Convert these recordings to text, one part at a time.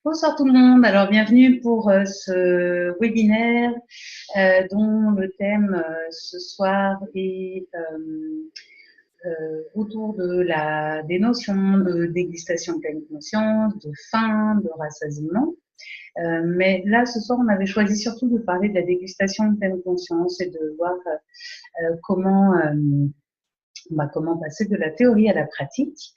Bonsoir tout le monde. Alors bienvenue pour ce webinaire dont le thème ce soir est autour des notions de dégustation pleine conscience, de faim, de rassasiement. Mais là, ce soir, on avait choisi surtout de parler de la dégustation de pleine conscience et de voir comment passer de la théorie à la pratique.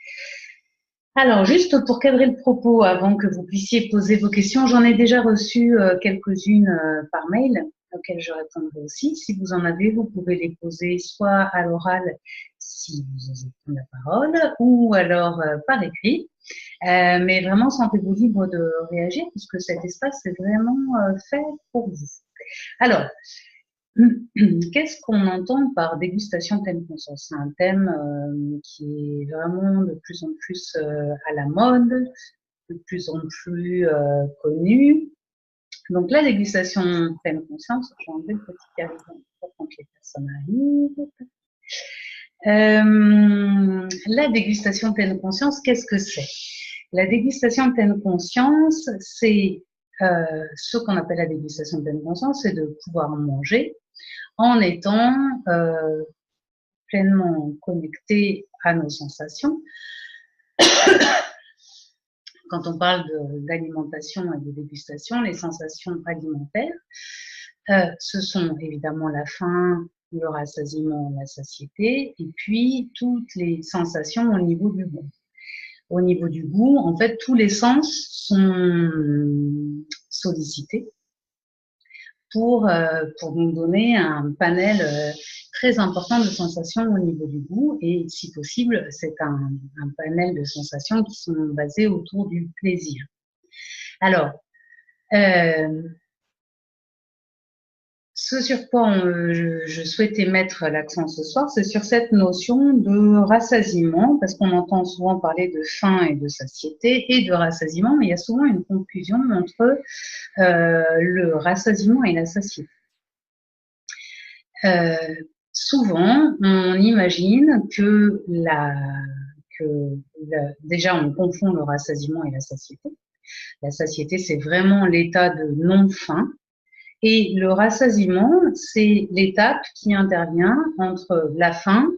Alors, juste pour cadrer le propos, avant que vous puissiez poser vos questions, j'en ai déjà reçu quelques-unes par mail, auxquelles je répondrai aussi. Si vous en avez, vous pouvez les poser soit à l'oral, si vous osez prendre la parole, ou alors par écrit. Mais vraiment, sentez-vous libre de réagir, puisque cet espace est vraiment fait pour vous. Alors, qu'est-ce qu'on entend par dégustation pleine conscience? C'est un thème qui est vraiment de plus en plus à la mode, de plus en plus connu. Donc la dégustation pleine conscience, je vais enlever le petit carré pour que les personnes arrivent. La dégustation pleine conscience, qu'est-ce que c'est? La dégustation pleine conscience, c'est ce qu'on appelle la dégustation pleine conscience, c'est de pouvoir manger en étant pleinement connecté à nos sensations. Quand on parle d'alimentation et de dégustation, les sensations alimentaires, ce sont évidemment la faim, le rassasiement, la satiété, et puis toutes les sensations au niveau du goût. Au niveau du goût, en fait, tous les sens sont sollicités pour nous donner un panel très important de sensations au niveau du goût, et si possible, c'est un panel de sensations qui sont basées autour du plaisir. Alors, ce sur quoi je souhaitais mettre l'accent ce soir, c'est sur cette notion de rassasiement, parce qu'on entend souvent parler de faim et de satiété et de rassasiement, mais il y a souvent une confusion entre le rassasiement et la satiété. Souvent, on imagine que déjà on confond le rassasiement et la satiété. La satiété, c'est vraiment l'état de non-faim. Et le rassasiement, c'est l'étape qui intervient entre la faim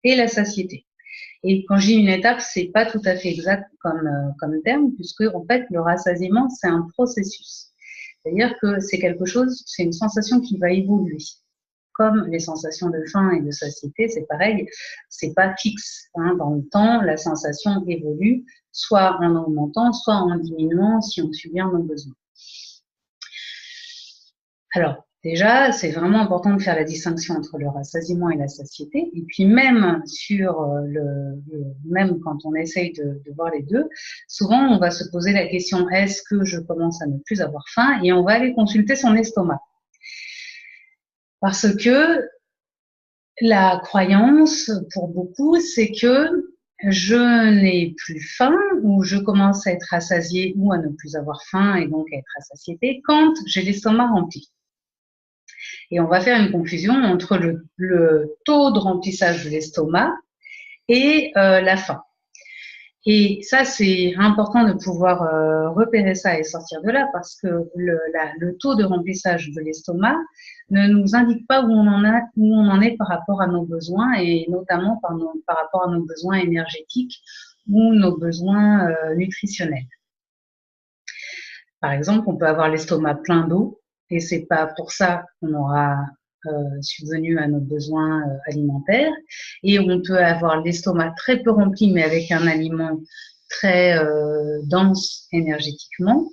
et la satiété. Et quand je dis une étape, c'est pas tout à fait exact comme terme, puisque en fait, le rassasiement, c'est un processus. C'est-à-dire que c'est quelque chose, c'est une sensation qui va évoluer. Comme les sensations de faim et de satiété, c'est pareil, c'est pas fixe. Hein. Dans le temps, la sensation évolue, soit en augmentant, soit en diminuant si on subit nos besoins. Alors, déjà, c'est vraiment important de faire la distinction entre le rassasiement et la satiété. Et puis même même quand on essaye de voir les deux, souvent on va se poser la question, est-ce que je commence à ne plus avoir faim? Et on va aller consulter son estomac. Parce que la croyance, pour beaucoup, c'est que je n'ai plus faim ou je commence à être rassasié ou à ne plus avoir faim et donc à être à satiété quand j'ai l'estomac rempli. Et on va faire une confusion entre le taux de remplissage de l'estomac et la faim. Et ça, c'est important de pouvoir repérer ça et sortir de là parce que le taux de remplissage de l'estomac ne nous indique pas où on en est par rapport à nos besoins et notamment par rapport à nos besoins énergétiques ou nos besoins nutritionnels. Par exemple, on peut avoir l'estomac plein d'eau et c'est pas pour ça qu'on aura subvenu à nos besoins alimentaires. Et on peut avoir l'estomac très peu rempli, mais avec un aliment très dense énergétiquement,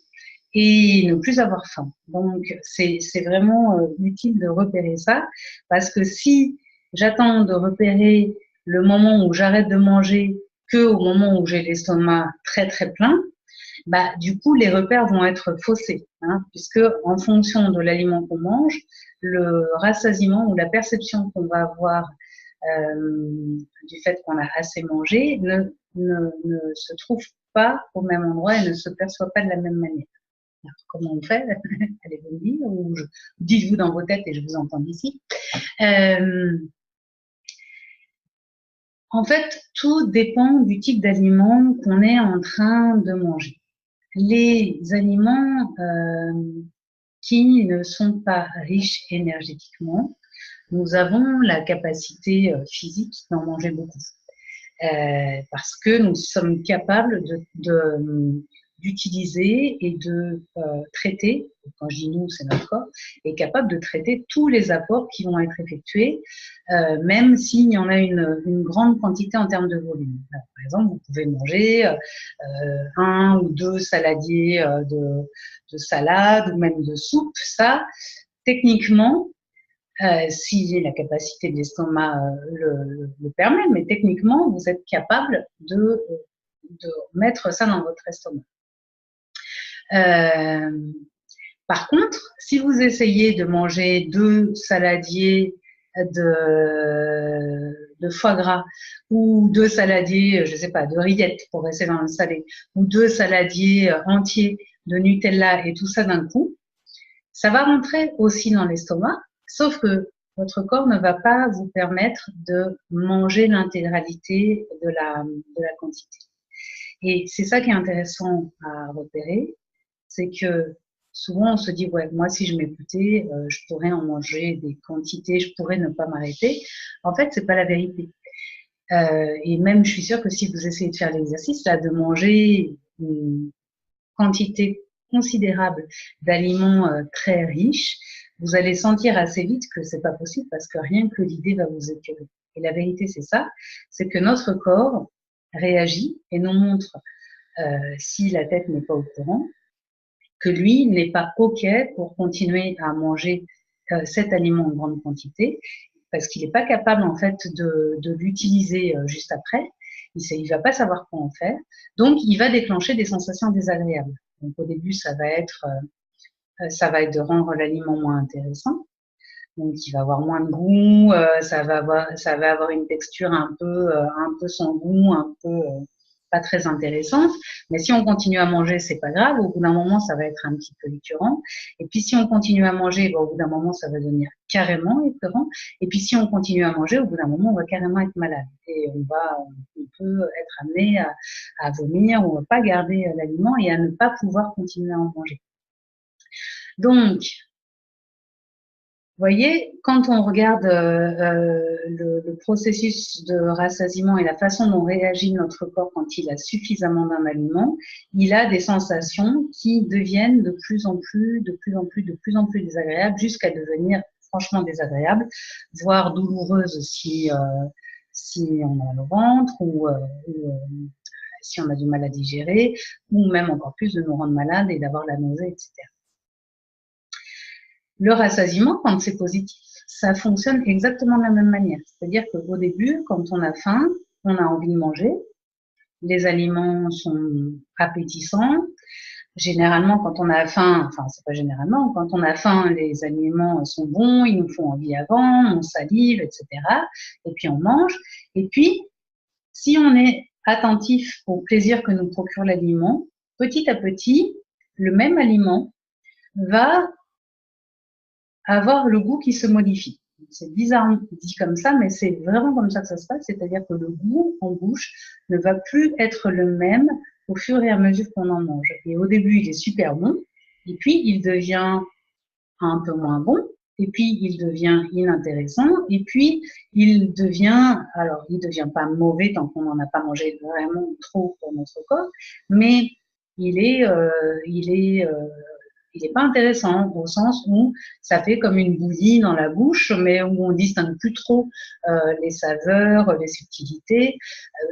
et ne plus avoir faim. Donc, c'est vraiment utile de repérer ça, parce que si j'attends de repérer le moment où j'arrête de manger que au moment où j'ai l'estomac très très plein, bah, du coup, les repères vont être faussés, hein, puisque en fonction de l'aliment qu'on mange, le rassasiement ou la perception qu'on va avoir du fait qu'on a assez mangé ne se trouve pas au même endroit et ne se perçoit pas de la même manière. Alors, comment on fait? Allez vous me dire, ou dites-vous dans vos têtes et je vous entends d'ici. En fait, tout dépend du type d'aliment qu'on est en train de manger. les aliments qui ne sont pas riches énergétiquement, nous avons la capacité physique d'en manger beaucoup. Parce que nous sommes capables d'utiliser et de traiter, quand je dis nous, c'est notre corps, est capable de traiter tous les apports qui vont être effectués, même s'il y en a une grande quantité en termes de volume. Alors, par exemple, vous pouvez manger 1 ou 2 saladiers de salade ou même de soupe. Ça, techniquement, si la capacité de l'estomac le permet, mais techniquement, vous êtes capable de mettre ça dans votre estomac. Par contre, si vous essayez de manger 2 saladiers de foie gras ou 2 saladiers, je sais pas, de rillettes pour rester dans le salé, ou 2 saladiers entiers de Nutella et tout ça d'un coup, ça va rentrer aussi dans l'estomac, sauf que votre corps ne va pas vous permettre de manger l'intégralité de la quantité. Et c'est ça qui est intéressant à repérer, c'est que souvent on se dit, ouais, moi si je m'écoutais, je pourrais en manger des quantités, je pourrais ne pas m'arrêter. En fait, c'est pas la vérité. Et même, je suis sûre que si vous essayez de faire l'exercice, là, de manger une quantité considérable d'aliments très riches, vous allez sentir assez vite que c'est pas possible parce que rien que l'idée va vous écœurer. Et la vérité, c'est ça, c'est que notre corps réagit et nous montre, si la tête n'est pas au courant, que lui n'est pas OK pour continuer à manger cet aliment en grande quantité parce qu'il n'est pas capable en fait de l'utiliser juste après. Il va pas savoir quoi en faire. Donc, il va déclencher des sensations désagréables. Donc, au début, ça va être de rendre l'aliment moins intéressant. Donc, il va avoir moins de goût, ça va avoir une texture un peu sans goût, un peu pas très intéressante. Mais si on continue à manger, c'est pas grave. Au bout d'un moment, ça va être un petit peu écœurant. Et puis, si on continue à manger, au bout d'un moment, ça va devenir carrément écœurant. Et puis, si on continue à manger, au bout d'un moment, on va carrément être malade. Et on peut être amené à vomir, on ne va pas garder l'aliment et à ne pas pouvoir continuer à en manger. Donc, vous voyez, quand on regarde le processus de rassasiement et la façon dont réagit notre corps quand il a suffisamment d'un aliment, il a des sensations qui deviennent de plus en plus désagréables jusqu'à devenir franchement désagréables, voire douloureuses si on a le ventre ou si on a du mal à digérer, ou même encore plus de nous rendre malades et d'avoir la nausée, etc. Le rassasiement, quand c'est positif, ça fonctionne exactement de la même manière. C'est-à-dire qu'au début, quand on a faim, on a envie de manger, les aliments sont appétissants. Généralement, quand on a faim, enfin, c'est pas généralement, quand on a faim, les aliments sont bons, ils nous font envie avant, on salive, etc. Et puis on mange. Et puis, si on est attentif au plaisir que nous procure l'aliment, petit à petit, le même aliment va avoir le goût qui se modifie. C'est bizarre dit comme ça, mais c'est vraiment comme ça que ça se passe, c'est-à-dire que le goût en bouche ne va plus être le même au fur et à mesure qu'on en mange. Et au début, il est super bon, et puis il devient un peu moins bon, et puis il devient inintéressant, et puis il devient pas mauvais tant qu'on n'en a pas mangé vraiment trop pour notre corps, mais il est pas intéressant au sens où ça fait comme une bouillie dans la bouche, mais où on distingue plus trop les saveurs, les subtilités.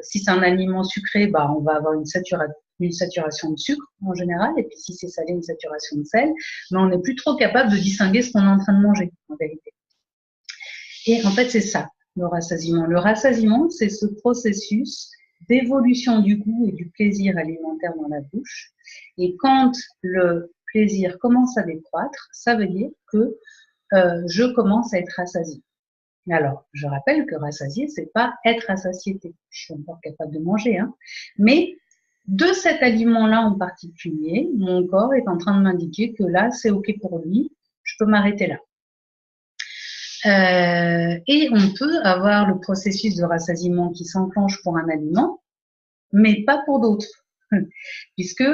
Si c'est un aliment sucré, bah, on va avoir une saturation de sucre en général, et puis si c'est salé, une saturation de sel, mais on n'est plus trop capable de distinguer ce qu'on est en train de manger, en vérité. Et en fait, c'est ça, le rassasiement. Le rassasiement, c'est ce processus d'évolution du goût et du plaisir alimentaire dans la bouche. Et quand le plaisir commence à décroître, ça veut dire que je commence à être rassasié. Alors, je rappelle que rassasié, c'est pas être à satiété. Je suis encore capable de manger, hein. Mais de cet aliment-là en particulier, mon corps est en train de m'indiquer que là, c'est OK pour lui, je peux m'arrêter là. Et on peut avoir le processus de rassasiement qui s'enclenche pour un aliment, mais pas pour d'autres. Puisque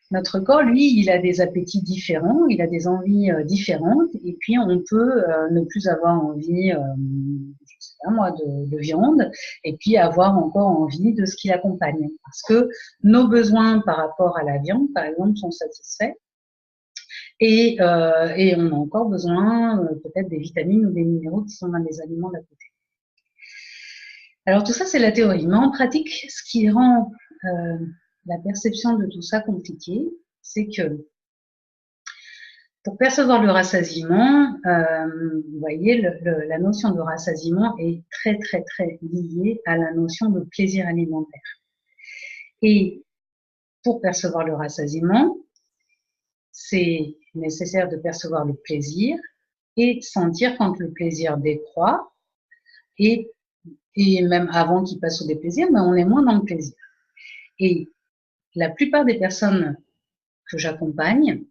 Notre corps, lui, il a des appétits différents, il a des envies différentes, et puis on peut ne plus avoir envie, je sais pas moi, de viande, et puis avoir encore envie de ce qui l'accompagne. Parce que nos besoins par rapport à la viande, par exemple, sont satisfaits, et on a encore besoin peut-être des vitamines ou des minéraux qui sont dans les aliments d'à côté. Alors tout ça, c'est la théorie. Mais en pratique, ce qui rend la perception de tout ça compliquée, c'est que pour percevoir le rassasiement, vous voyez, la notion de rassasiement est très, très, très liée à la notion de plaisir alimentaire. Et pour percevoir le rassasiement, c'est nécessaire de percevoir le plaisir et sentir quand le plaisir décroît et même avant qu'il passe au déplaisir, mais on est moins dans le plaisir. Et la plupart des personnes que j'accompagne,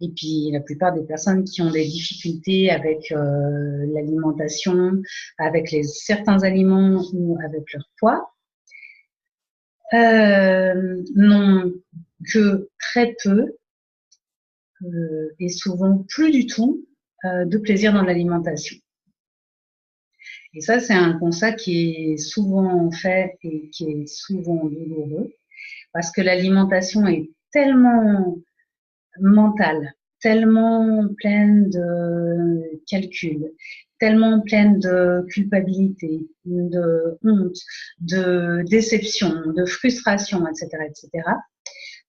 et puis la plupart des personnes qui ont des difficultés avec l'alimentation, avec certains aliments ou avec leur poids, n'ont que très peu et souvent plus du tout de plaisir dans l'alimentation. Et ça, c'est un constat qui est souvent fait et qui est souvent douloureux parce que l'alimentation est tellement mentale, tellement pleine de calculs, tellement pleine de culpabilité, de honte, de déception, de frustration, etc.,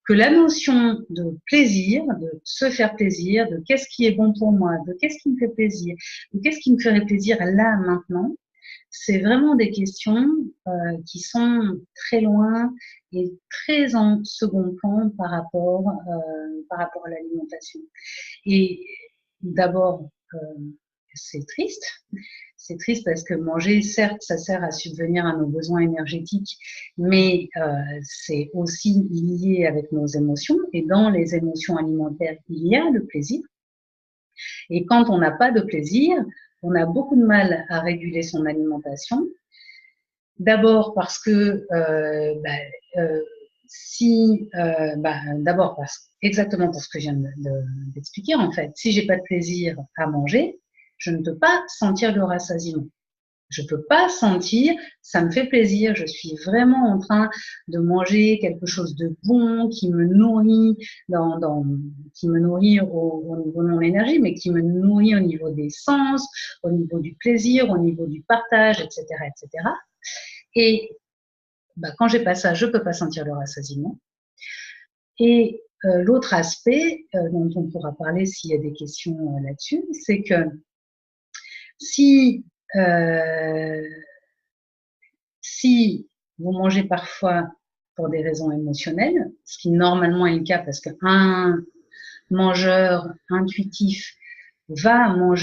que la notion de plaisir, de se faire plaisir, de qu'est-ce qui est bon pour moi, de qu'est-ce qui me fait plaisir, de qu'est-ce qui me ferait plaisir là, maintenant, c'est vraiment des questions qui sont très loin et très en second plan par rapport à l'alimentation. Et d'abord, c'est triste. C'est triste parce que manger, certes, ça sert à subvenir à nos besoins énergétiques, mais c'est aussi lié avec nos émotions. Et dans les émotions alimentaires, il y a le plaisir. Et quand on n'a pas de plaisir, on a beaucoup de mal à réguler son alimentation. D'abord parce que d'abord exactement pour ce que je viens d'expliquer en fait, si j'ai pas de plaisir à manger, je ne peux pas sentir le rassasiement. Je peux pas sentir, ça me fait plaisir, je suis vraiment en train de manger quelque chose de bon qui me nourrit qui me nourrit au niveau de mon énergie, mais qui me nourrit au niveau des sens, au niveau du plaisir, au niveau du partage, etc., etc. Et quand j'ai pas ça, je peux pas sentir le rassasiement. Et l'autre aspect dont on pourra parler s'il y a des questions là-dessus, c'est que si vous mangez parfois pour des raisons émotionnelles, ce qui normalement est le cas parce qu'un mangeur intuitif va avoir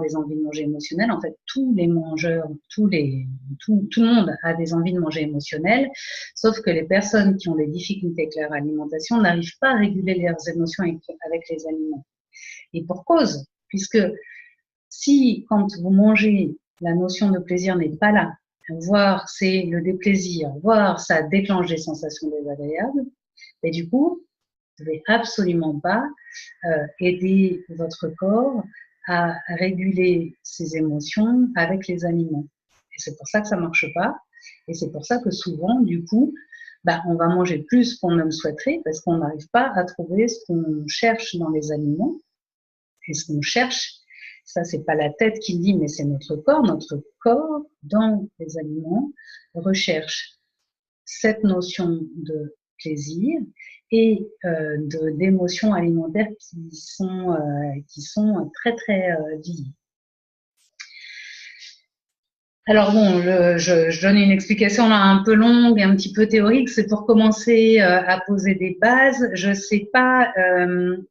des envies de manger émotionnelles. En fait, tous les mangeurs, tout le monde a des envies de manger émotionnelles, sauf que les personnes qui ont des difficultés avec leur alimentation n'arrivent pas à réguler leurs émotions avec les aliments. Et pour cause, puisque si quand vous mangez, la notion de plaisir n'est pas là, voire c'est le déplaisir, voire ça déclenche des sensations désagréables, et du coup, vous ne pouvez absolument pas aider votre corps à réguler ses émotions avec les aliments. Et c'est pour ça que ça ne marche pas. Et c'est pour ça que souvent, du coup, on va manger plus qu'on ne le souhaiterait parce qu'on n'arrive pas à trouver ce qu'on cherche dans les aliments. Et ce qu'on cherche, ça, c'est pas la tête qui le dit, mais c'est notre corps. Notre corps, dans les aliments, recherche cette notion de plaisir et d'émotions alimentaires qui sont très très liées. Alors bon, je donne une explication là un peu longue et un petit peu théorique, c'est pour commencer à poser des bases. Je ne sais pas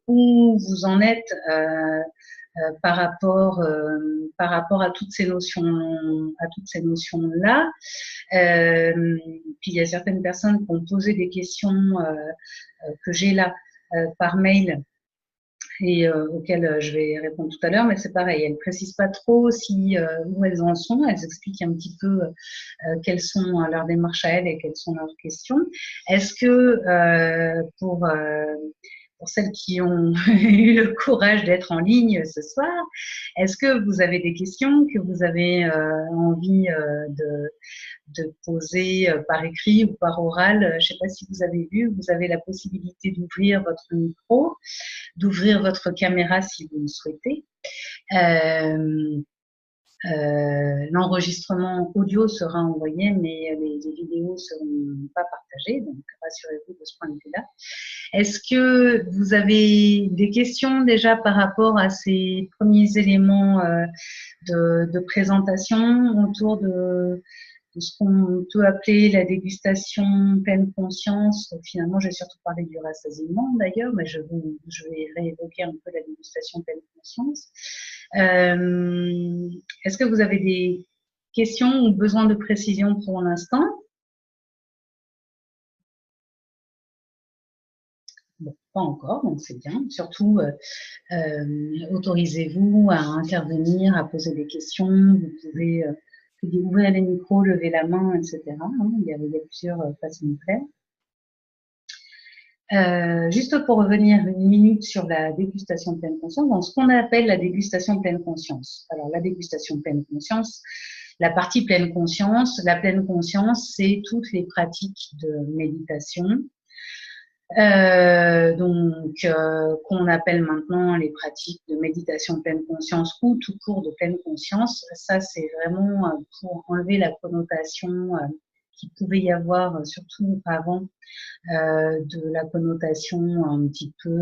où vous en êtes par rapport à toutes ces notions-là. Puis il y a certaines personnes qui ont posé des questions que j'ai là par mail et auxquelles je vais répondre tout à l'heure, mais c'est pareil, elles ne précisent pas trop si, où elles en sont, elles expliquent un petit peu quelles sont leurs démarches à elles et quelles sont leurs questions. Est-ce que pour celles qui ont eu le courage d'être en ligne ce soir, est-ce que vous avez des questions que vous avez envie de poser par écrit ou par oral? Je ne sais pas si vous avez vu, vous avez la possibilité d'ouvrir votre micro, d'ouvrir votre caméra si vous le souhaitez. L'enregistrement audio sera envoyé, mais les vidéos ne seront pas partagées, donc rassurez-vous de ce point de vue-là. Est-ce que vous avez des questions déjà par rapport à ces premiers éléments de présentation autour de ce qu'on peut appeler la dégustation pleine conscience? Finalement, j'ai surtout parlé du rassasiement d'ailleurs, mais je vais réévoquer un peu la dégustation pleine conscience. Est-ce que vous avez des questions ou besoin de précision pour l'instant? Bon, pas encore, donc c'est bien. Surtout, autorisez-vous à intervenir, à poser des questions. Vous pouvez ouvrir les micros, lever la main, etc. Il y a plusieurs façons de faire. Juste pour revenir une minute sur la dégustation pleine conscience, dans ce qu'on appelle la dégustation pleine conscience. Alors, la dégustation pleine conscience, la partie pleine conscience, la pleine conscience, c'est toutes les pratiques de méditation, qu'on appelle maintenant les pratiques de méditation pleine conscience ou tout court de pleine conscience. Ça, c'est vraiment pour enlever la connotation qu'il pouvait y avoir, surtout avant, de la connotation un petit peu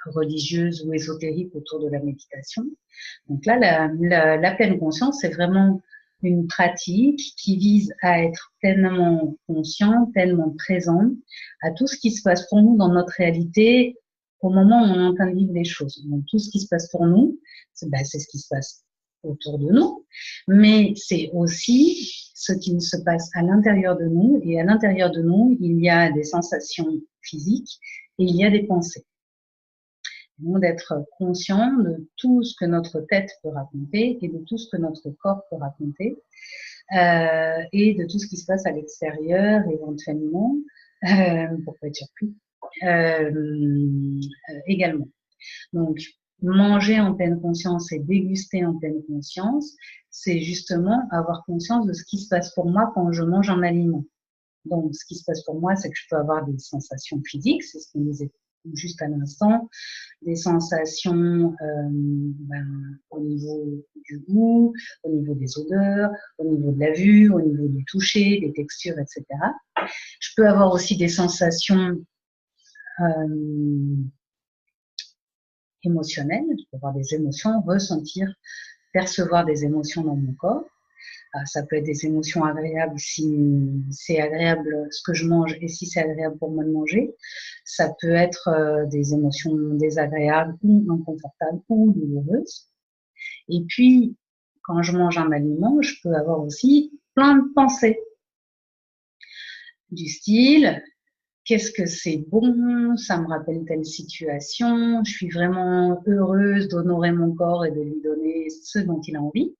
religieuse ou ésotérique autour de la méditation. Donc là, la pleine conscience, c'est vraiment une pratique qui vise à être pleinement conscient, pleinement présent à tout ce qui se passe pour nous dans notre réalité au moment où on est en train de vivre les choses. Donc tout ce qui se passe pour nous, c'est ce qui se passe autour de nous, mais c'est aussi ce qui se passe à l'intérieur de nous, et à l'intérieur de nous, il y a des sensations physiques et il y a des pensées. Donc d'être conscient de tout ce que notre tête peut raconter et de tout ce que notre corps peut raconter, et de tout ce qui se passe à l'extérieur éventuellement, pour pas être surpris, également. Donc, manger en pleine conscience et déguster en pleine conscience, c'est justement avoir conscience de ce qui se passe pour moi quand je mange un aliment. Donc, ce qui se passe pour moi, c'est que je peux avoir des sensations physiques, c'est ce qu'on disait juste à l'instant, des sensations au niveau du goût, au niveau des odeurs, au niveau de la vue, au niveau du toucher, des textures, etc. Je peux avoir aussi des sensations émotionnelles, je peux avoir des émotions, ressentir, percevoir des émotions dans mon corps. Ça peut être des émotions agréables si c'est agréable ce que je mange et si c'est agréable pour moi de manger. Ça peut être des émotions désagréables ou inconfortables ou douloureuses. Et puis, quand je mange un aliment, je peux avoir aussi plein de pensées du style: qu'est-ce que c'est bon, ça me rappelle telle situation, je suis vraiment heureuse d'honorer mon corps et de lui donner ce dont il a envie.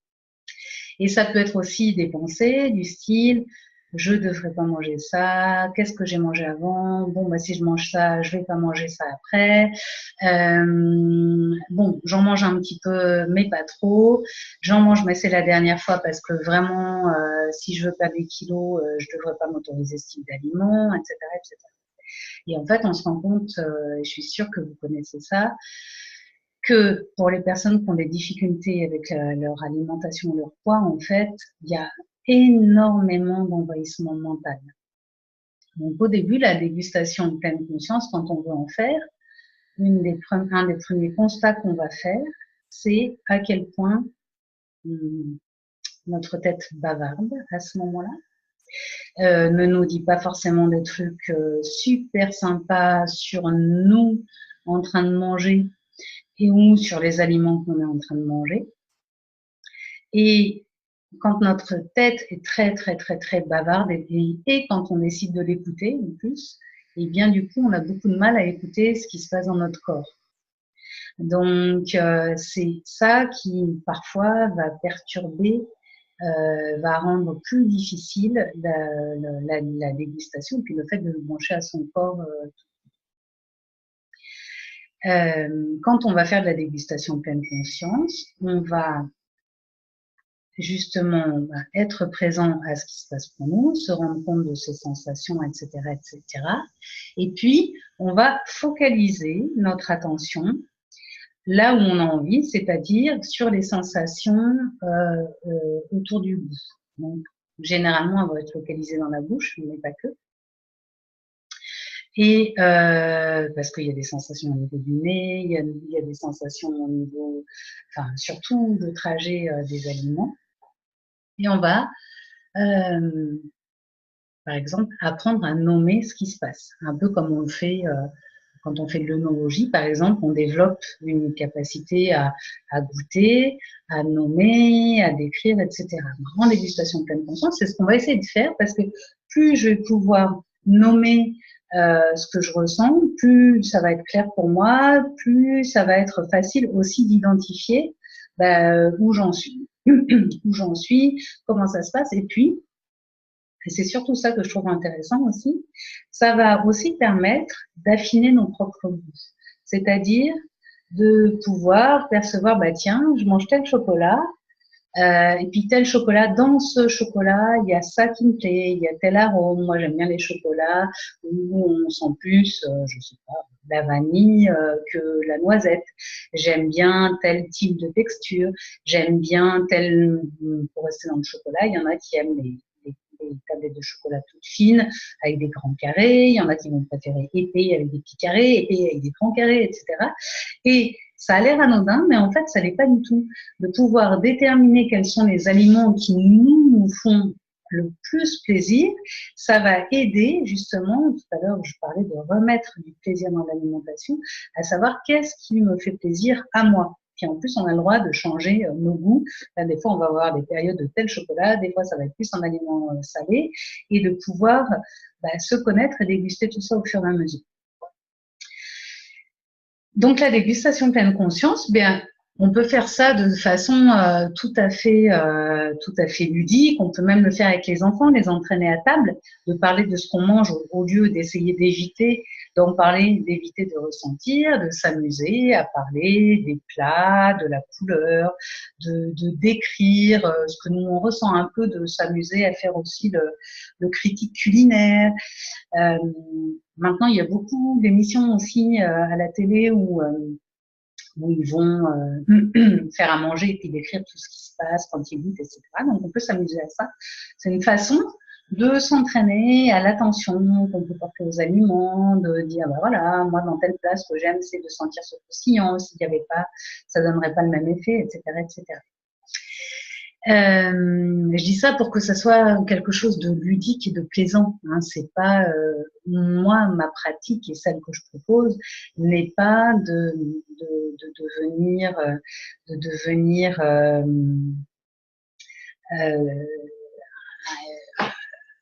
Et ça peut être aussi des pensées du style: je ne devrais pas manger ça, qu'est-ce que j'ai mangé avant, bon si je mange ça, je ne vais pas manger ça après, bon j'en mange un petit peu mais pas trop, j'en mange mais c'est la dernière fois parce que vraiment si je veux perdre des kilos, je ne devrais pas m'autoriser ce type d'aliment, etc., etc. Et en fait on se rend compte, je suis sûre que vous connaissez ça, que pour les personnes qui ont des difficultés avec leur alimentation, leur poids, en fait, il y a énormément d'envahissement mental. Donc au début, la dégustation de pleine conscience, quand on veut en faire, un des premiers constats qu'on va faire, c'est à quel point notre tête bavarde à ce moment-là, ne nous dit pas forcément des trucs super sympas sur nous en train de manger, et ou sur les aliments qu'on est en train de manger. Et quand notre tête est très, très, très, très bavarde, et quand on décide de l'écouter en plus, et bien du coup, on a beaucoup de mal à écouter ce qui se passe dans notre corps. Donc, c'est ça qui parfois va perturber, va rendre plus difficile la dégustation, puis le fait de brancher à son corps. Quand on va faire de la dégustation pleine conscience, on va justement être présent à ce qui se passe pour nous, se rendre compte de ses sensations, etc., etc. Et puis, on va focaliser notre attention là où on a envie, c'est-à-dire sur les sensations autour du goût. Donc, généralement, elle va être localisée dans la bouche, mais pas que. Et parce qu'il y a des sensations au niveau du nez, il y a des sensations au niveau, enfin, surtout de trajet des aliments. Et on va, par exemple, apprendre à nommer ce qui se passe. Un peu comme on le fait quand on fait de l'œnologie, par exemple, on développe une capacité à goûter, à nommer, à décrire, etc. En dégustation pleine conscience, c'est ce qu'on va essayer de faire parce que plus je vais pouvoir nommer ce que je ressens, plus ça va être clair pour moi, plus ça va être facile aussi d'identifier où j'en suis, où j'en suis, comment ça se passe, et puis, et c'est surtout ça que je trouve intéressant aussi, ça va aussi permettre d'affiner nos propres goûts. C'est-à-dire de pouvoir percevoir, bah tiens, je mange tel chocolat, et puis tel chocolat, dans ce chocolat, il y a ça qui me plaît, il y a tel arôme. Moi, j'aime bien les chocolats où on sent plus, je sais pas, la vanille que la noisette. J'aime bien tel type de texture. J'aime bien tel, pour rester dans le chocolat, il y en a qui aiment les tablettes de chocolat toutes fines avec des grands carrés. Il y en a qui vont préférer épais avec des petits carrés, épais avec des grands carrés, etc. Et ça a l'air anodin, mais en fait, ça l'est pas du tout. De pouvoir déterminer quels sont les aliments qui nous font le plus plaisir, ça va aider justement, tout à l'heure je parlais de remettre du plaisir dans l'alimentation, à savoir qu'est-ce qui me fait plaisir à moi. Puis en plus, on a le droit de changer nos goûts. Là, des fois, on va avoir des périodes de tel chocolat, des fois, ça va être plus un aliment salé, et de pouvoir se connaître et déguster tout ça au fur et à mesure. Donc la dégustation pleine conscience, bien, on peut faire ça de façon tout à fait ludique. On peut même le faire avec les enfants, les entraîner à table, de parler de ce qu'on mange au lieu d'essayer d'éviter d'en parler, d'éviter de ressentir, de s'amuser à parler des plats, de la couleur, de décrire ce que nous on ressent, un peu de s'amuser à faire aussi le critique culinaire. Maintenant, il y a beaucoup d'émissions aussi à la télé où ils vont faire à manger et puis décrire tout ce qui se passe quand ils goûtent, etc. Donc, on peut s'amuser à ça. C'est une façon de s'entraîner à l'attention qu'on peut porter aux aliments, de dire, bah voilà, moi, dans telle place, ce que j'aime, c'est de sentir ce croustillant. S'il n'y avait pas, ça donnerait pas le même effet, etc., etc. Je dis ça pour que ça soit quelque chose de ludique et de plaisant. Hein. C'est pas moi, ma pratique et celle que je propose n'est pas de devenir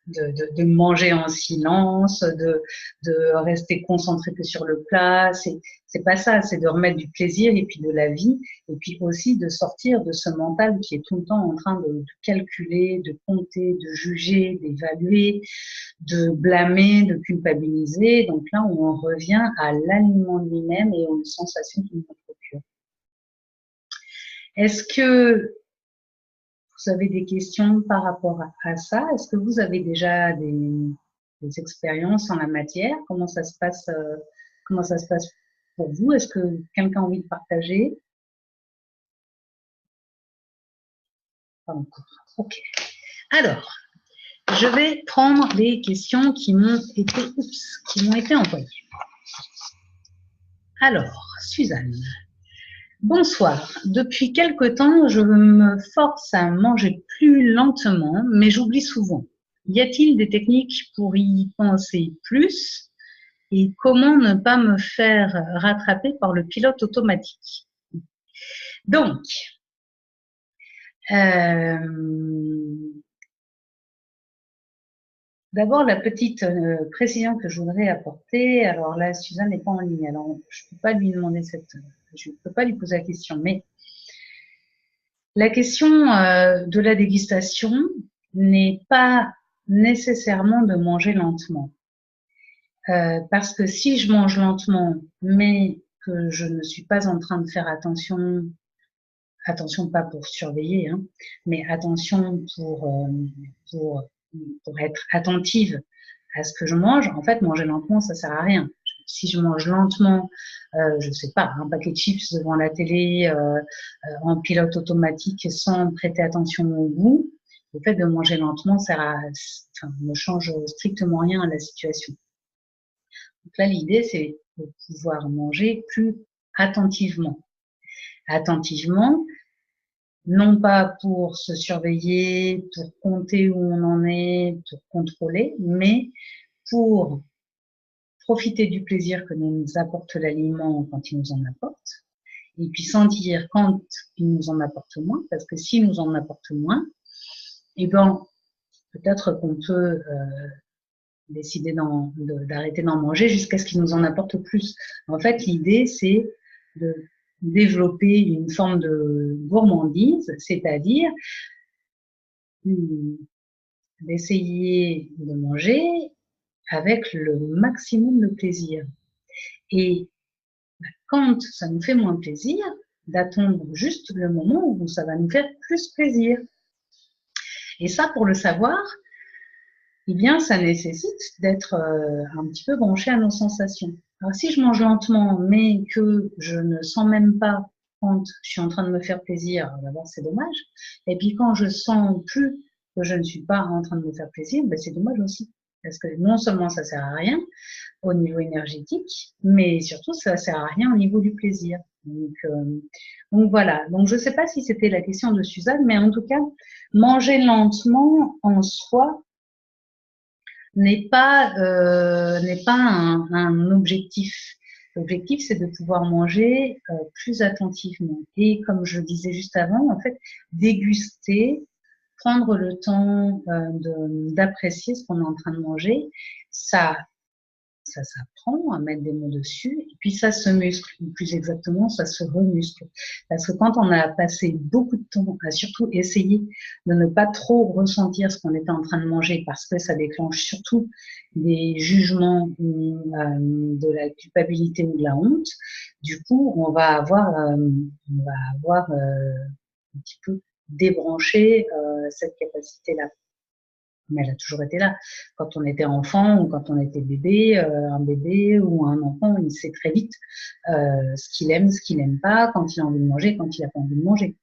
de manger en silence, de rester concentré que sur le plat. C'est pas ça, c'est de remettre du plaisir et puis de la vie, et puis aussi de sortir de ce mental qui est tout le temps en train de calculer, de compter, de juger, d'évaluer, de blâmer, de culpabiliser. Donc là, on revient à l'aliment lui-même et aux sensations qu'il nous procure. Est-ce que vous avez des questions par rapport à ça? Est-ce que vous avez déjà des expériences en la matière? Comment ça se passe pour vous? Est-ce que quelqu'un a envie de partager? Pas encore. Ok. Alors, je vais prendre les questions qui m'ont été envoyées. Alors, Suzanne. Bonsoir. Depuis quelque temps, je me force à manger plus lentement, mais j'oublie souvent. Y a-t-il des techniques pour y penser plus? Et comment ne pas me faire rattraper par le pilote automatique? Donc, d'abord, la petite précision que je voudrais apporter. Alors là, Suzanne n'est pas en ligne, alors je ne peux pas lui demander je ne peux pas lui poser la question, mais la question de la dégustation n'est pas nécessairement de manger lentement. Parce que si je mange lentement, mais que je ne suis pas en train de faire attention pas pour surveiller, hein, mais attention pour, pour être attentive à ce que je mange, en fait, manger lentement, ça sert à rien. Si je mange lentement, je sais pas, un paquet de chips devant la télé, en pilote automatique, sans prêter attention au goût, le fait de manger lentement, ne change strictement rien à la situation. Donc là, l'idée, c'est de pouvoir manger plus attentivement. Attentivement, non pas pour se surveiller, pour compter où on en est, pour contrôler, mais pour profiter du plaisir que nous apporte l'aliment quand il nous en apporte, et puis sentir quand il nous en apporte moins, parce que s'il nous en apporte moins, eh ben, peut-être qu'on peut décider d'arrêter d'en manger jusqu'à ce qu'il nous en apporte plus. En fait, l'idée, c'est de développer une forme de gourmandise, c'est-à-dire d'essayer de manger avec le maximum de plaisir. Et quand ça nous fait moins plaisir, d'attendre juste le moment où ça va nous faire plus plaisir. Et ça, pour le savoir, eh bien, ça nécessite d'être un petit peu branché à nos sensations. Alors, si je mange lentement, mais que je ne sens même pas quand je suis en train de me faire plaisir, d'abord, c'est dommage. Et puis, quand je sens plus que je ne suis pas en train de me faire plaisir, ben, c'est dommage aussi. Parce que non seulement ça sert à rien au niveau énergétique, mais surtout, ça sert à rien au niveau du plaisir. Donc voilà. Donc, je ne sais pas si c'était la question de Suzanne, mais en tout cas, manger lentement en soi, n'est pas un objectif. L'objectif, c'est de pouvoir manger plus attentivement. Et comme je disais juste avant, en fait, déguster, prendre le temps d'apprécier ce qu'on est en train de manger, ça s'apprend à mettre des mots dessus, et puis ça se muscle, ou plus exactement, ça se remuscle. Parce que quand on a passé beaucoup de temps à surtout essayer de ne pas trop ressentir ce qu'on était en train de manger, parce que ça déclenche surtout des jugements, de la culpabilité ou de la honte, du coup, on va avoir un petit peu débranché cette capacité-là. Mais elle a toujours été là. Quand on était enfant ou quand on était bébé, un bébé ou un enfant, il sait très vite ce qu'il aime, ce qu'il n'aime pas, quand il a envie de manger, quand il n'a pas envie de manger.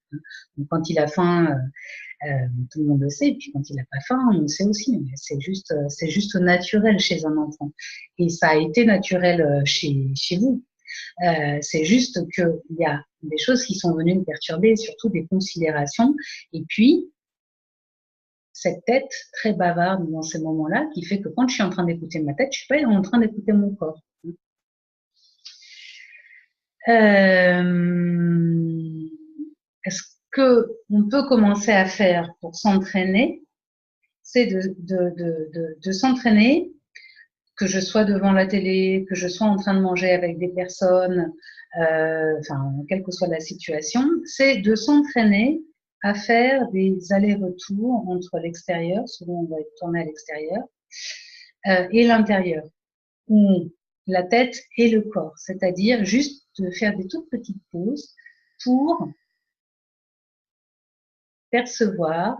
Donc, quand il a faim, tout le monde le sait, et puis quand il n'a pas faim, on le sait aussi. Mais c'est juste naturel chez un enfant. Et ça a été naturel chez vous. C'est juste qu'il y a des choses qui sont venues me perturber, surtout des considérations. Et puis, cette tête très bavarde dans ces moments-là qui fait que quand je suis en train d'écouter ma tête, je suis pas en train d'écouter mon corps. Ce que on peut commencer à faire pour s'entraîner, c'est de s'entraîner, que je sois devant la télé, que je sois en train de manger avec des personnes, enfin, quelle que soit la situation, c'est de s'entraîner à faire des allers-retours entre l'extérieur, souvent on va être tourné à l'extérieur, et l'intérieur, ou la tête et le corps, c'est-à-dire juste de faire des toutes petites pauses pour percevoir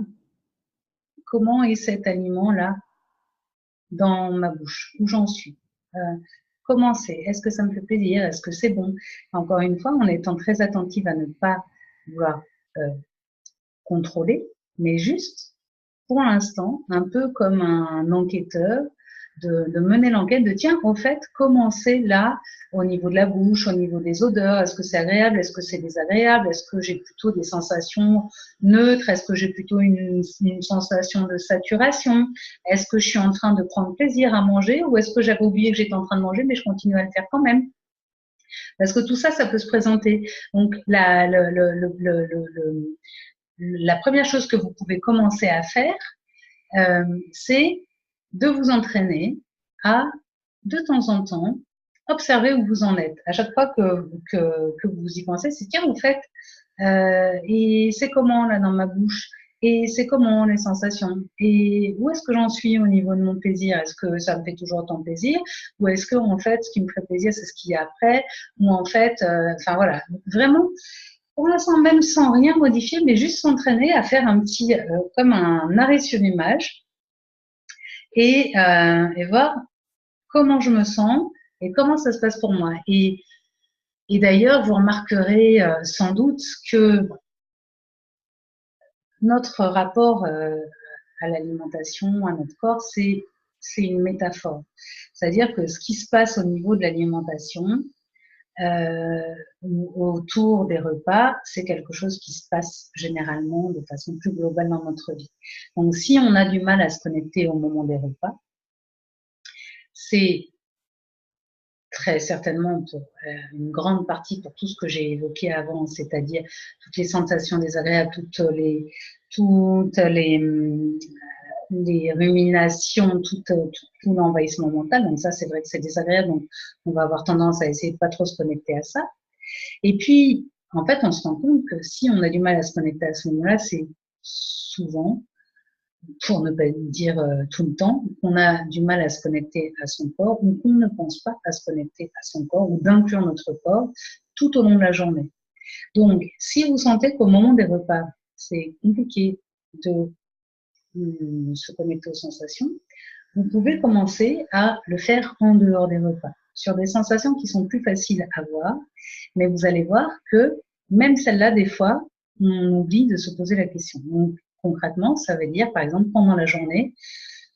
comment est cet aliment-là dans ma bouche, où j'en suis. Comment c'est? Est-ce que ça me fait plaisir? Est-ce que c'est bon? Encore une fois, en étant très attentive à ne pas vouloir contrôler, mais juste, pour l'instant, un peu comme un enquêteur, de mener l'enquête de tiens, au fait, comment c'est là, au niveau de la bouche, au niveau des odeurs, est-ce que c'est agréable, est-ce que c'est désagréable, est-ce que j'ai plutôt des sensations neutres, est-ce que j'ai plutôt une sensation de saturation, est-ce que je suis en train de prendre plaisir à manger ou est-ce que j'avais oublié que j'étais en train de manger mais je continue à le faire quand même. Parce que tout ça, ça peut se présenter. Donc, la première chose que vous pouvez commencer à faire, c'est de vous entraîner à, de temps en temps, observer où vous en êtes. À chaque fois que vous y pensez, c'est tiens, vous faites, et c'est comment là dans ma bouche? Et c'est comment les sensations? Et où est-ce que j'en suis au niveau de mon plaisir? Est-ce que ça me fait toujours autant plaisir? Ou est-ce que en fait, ce qui me ferait plaisir, c'est ce qu'il y a après? Ou en fait, enfin voilà, vraiment, pour l'instant, même sans rien modifier, mais juste s'entraîner à faire un petit, comme un arrêt sur image et voir comment je me sens et comment ça se passe pour moi. Et d'ailleurs, vous remarquerez sans doute que notre rapport à l'alimentation, à notre corps, c'est une métaphore. C'est-à-dire que ce qui se passe au niveau de l'alimentation, autour des repas, c'est quelque chose qui se passe généralement de façon plus globale dans notre vie. Donc, si on a du mal à se connecter au moment des repas, c'est très certainement pour une grande partie pour tout ce que j'ai évoqué avant, c'est-à-dire toutes les sensations désagréables, les ruminations, tout l'envahissement mental. Donc ça, c'est vrai que c'est désagréable. Donc on va avoir tendance à essayer de pas trop se connecter à ça. Et puis, en fait, on se rend compte que si on a du mal à se connecter à ce moment-là, c'est souvent, pour ne pas dire tout le temps, qu'on a du mal à se connecter à son corps ou qu'on ne pense pas à se connecter à son corps ou d'inclure notre corps tout au long de la journée. Donc, si vous sentez qu'au moment des repas, c'est compliqué de se connecter aux sensations, vous pouvez commencer à le faire en dehors des repas, sur des sensations qui sont plus faciles à voir, mais vous allez voir que même celles-là, des fois, on oublie de se poser la question. Donc, concrètement, ça veut dire, par exemple, pendant la journée,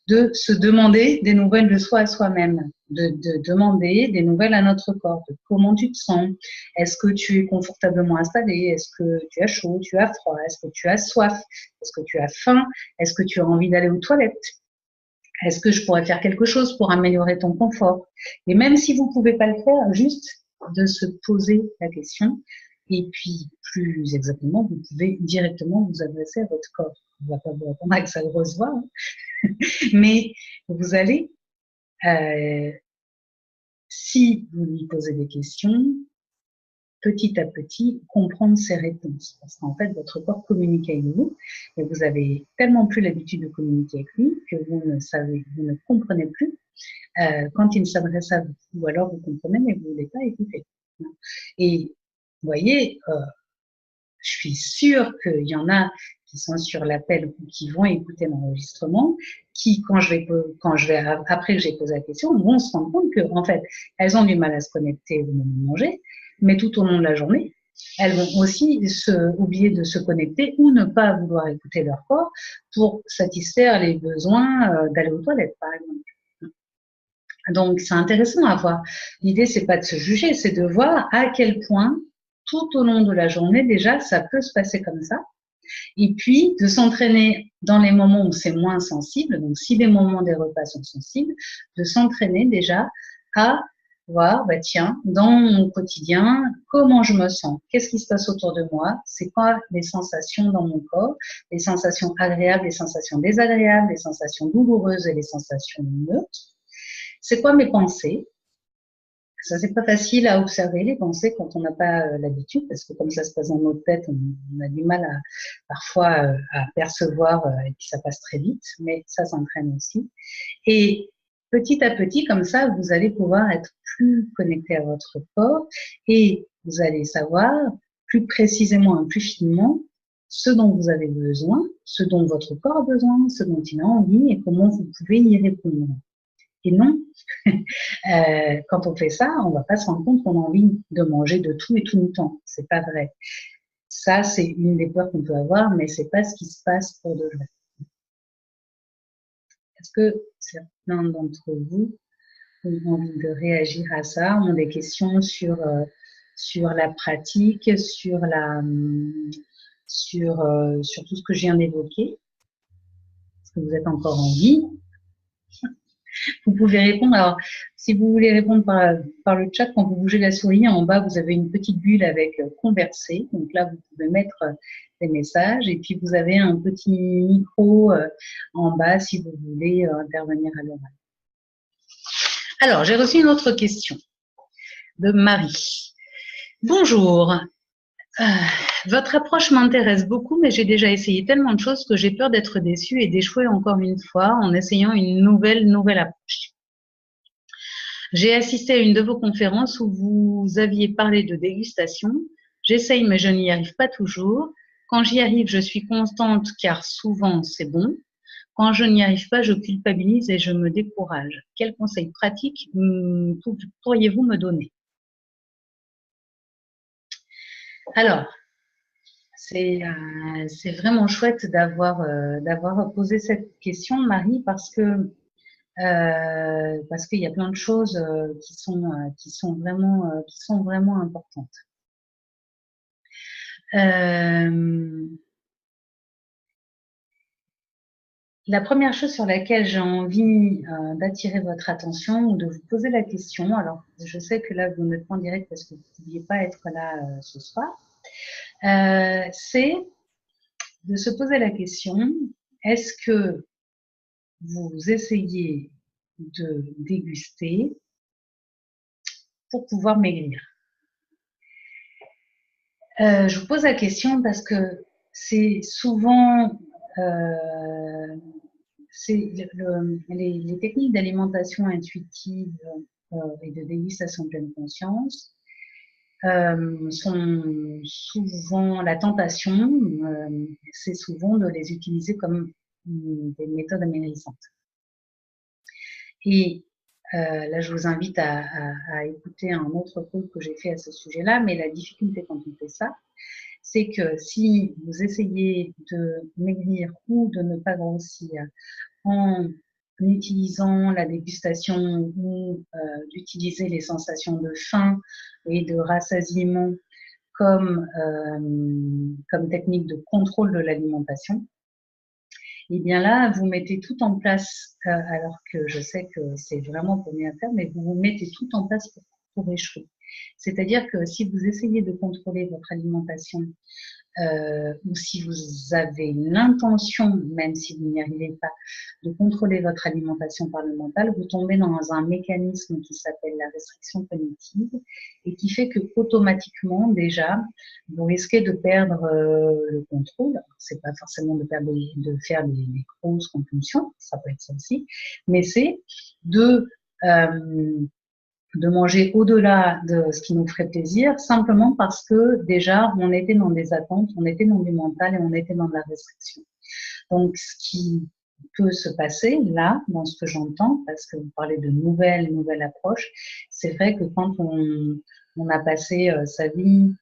de se demander des nouvelles de soi à soi-même, de demander des nouvelles à notre corps, de comment tu te sens, est-ce que tu es confortablement installé, est-ce que tu as chaud, tu as froid, est-ce que tu as soif, est-ce que tu as faim, est-ce que tu as envie d'aller aux toilettes, est-ce que je pourrais faire quelque chose pour améliorer ton confort? Et même si vous ne pouvez pas le faire, juste de se poser la question. Et puis, plus exactement, vous pouvez directement vous adresser à votre corps. On ne va pas vous répondre avec sa grosse voix, hein. Mais vous allez, si vous lui posez des questions, petit à petit, comprendre ses réponses. Parce qu'en fait, votre corps communique avec vous et vous avez tellement plus l'habitude de communiquer avec lui que vous ne comprenez plus quand il s'adresse à vous. Ou alors vous comprenez, mais vous ne voulez pas écouter. Et vous voyez, je suis sûre qu'il y en a qui sont sur l'appel ou qui vont écouter l'enregistrement, qui, après que j'ai posé la question, vont se rendre compte que, en fait, elles ont du mal à se connecter au moment de manger, mais tout au long de la journée, elles vont aussi oublier de se connecter ou ne pas vouloir écouter leur corps pour satisfaire les besoins d'aller aux toilettes, par exemple. Donc, c'est intéressant à voir. L'idée, c'est pas de se juger, c'est de voir à quel point, tout au long de la journée, déjà, ça peut se passer comme ça. Et puis, de s'entraîner dans les moments où c'est moins sensible. Donc, si les moments des repas sont sensibles, de s'entraîner déjà à voir, bah tiens, dans mon quotidien, comment je me sens? Qu'est-ce qui se passe autour de moi? C'est quoi les sensations dans mon corps? Les sensations agréables, les sensations désagréables, les sensations douloureuses et les sensations neutres? C'est quoi mes pensées? Ça, c'est pas facile à observer les pensées quand on n'a pas l'habitude, parce que comme ça se passe dans notre tête, on a du mal parfois à percevoir et puis ça passe très vite, mais ça s'entraîne aussi. Et petit à petit, comme ça, vous allez pouvoir être plus connecté à votre corps et vous allez savoir plus précisément et plus finement ce dont vous avez besoin, ce dont votre corps a besoin, ce dont il a envie et comment vous pouvez y répondre. Et non, quand on fait ça, on va pas se rendre compte qu'on a envie de manger de tout et tout le temps. C'est pas vrai. Ça, c'est une des peurs qu'on peut avoir, mais c'est pas ce qui se passe pour de vrai. Est-ce que certains d'entre vous ont envie de réagir à ça, ont des questions sur la pratique, sur tout ce que je viens d'évoquer? Est-ce que vous êtes encore en vie? Vous pouvez répondre. Alors, si vous voulez répondre par le chat, quand vous bougez la souris, en bas, vous avez une petite bulle avec converser. Donc là, vous pouvez mettre des messages. Et puis, vous avez un petit micro en bas si vous voulez intervenir à l'oral. Alors, j'ai reçu une autre question de Marie. Bonjour. Votre approche m'intéresse beaucoup, mais j'ai déjà essayé tellement de choses que j'ai peur d'être déçue et d'échouer encore une fois en essayant une nouvelle approche. J'ai assisté à une de vos conférences où vous aviez parlé de dégustation. J'essaye, mais je n'y arrive pas toujours. Quand j'y arrive, je suis constante car souvent c'est bon. Quand je n'y arrive pas, je culpabilise et je me décourage. Quels conseils pratiques pourriez-vous me donner? Alors, c'est vraiment chouette d'avoir posé cette question, Marie, parce qu'il y a plein de choses qui sont vraiment importantes. La première chose sur laquelle j'ai envie d'attirer votre attention ou de vous poser la question, alors je sais que là vous n'êtes pas en direct parce que vous ne pouviez pas être là ce soir, c'est de se poser la question, est-ce que vous essayez de déguster pour pouvoir maigrir? Je vous pose la question parce que c'est souvent les techniques d'alimentation intuitive et de dégustation de pleine conscience sont souvent la tentation, c'est souvent de les utiliser comme des méthodes amairissantes. Et là, je vous invite à écouter un autre cours que j'ai fait à ce sujet-là, mais la difficulté quand on fait ça, c'est que si vous essayez de maigrir ou de ne pas grossir en utilisant la dégustation ou d'utiliser les sensations de faim et de rassasiement comme technique de contrôle de l'alimentation, et bien là, vous mettez tout en place, alors que je sais que c'est vraiment pour bien faire, mais vous mettez tout en place pour échouer. C'est-à-dire que si vous essayez de contrôler votre alimentation ou si vous avez l'intention, même si vous n'y arrivez pas, de contrôler votre alimentation par le mental, vous tombez dans un mécanisme qui s'appelle la restriction cognitive et qui fait que automatiquement déjà vous risquez de perdre le contrôle. C'est pas forcément de faire des grosses compulsions, ça peut être ça aussi, mais c'est de manger au-delà de ce qui nous ferait plaisir, simplement parce que déjà, on était dans des attentes, on était dans du mental et on était dans de la restriction. Donc, ce qui peut se passer là, dans ce que j'entends, parce que vous parlez de nouvelles approches, c'est vrai que quand on a passé sa vie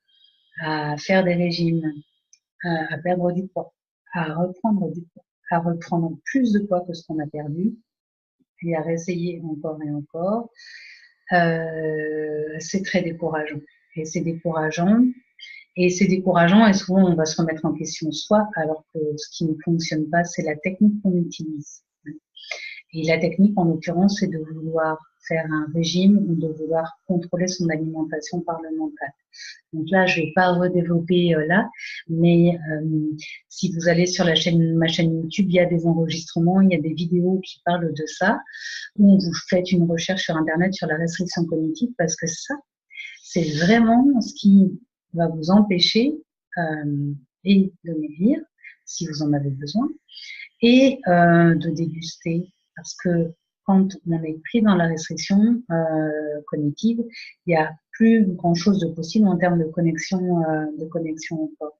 à faire des régimes, à perdre du poids, à reprendre du poids, à reprendre plus de poids que ce qu'on a perdu, puis à réessayer encore et encore, c'est très décourageant. Et c'est décourageant. Et c'est décourageant et souvent on va se remettre en question soi alors que ce qui ne fonctionne pas, c'est la technique qu'on utilise. Et la technique, en l'occurrence, c'est de vouloir faire un régime ou de vouloir contrôler son alimentation par le mental. Donc là, je ne vais pas redévelopper là, mais si vous allez sur ma chaîne YouTube, il y a des enregistrements, il y a des vidéos qui parlent de ça, où vous faites une recherche sur Internet sur la restriction cognitive, parce que ça, c'est vraiment ce qui va vous empêcher et de maigrir, si vous en avez besoin, et de déguster, parce que quand on est pris dans la restriction cognitive, il n'y a plus grand-chose de possible en termes de connexion au corps.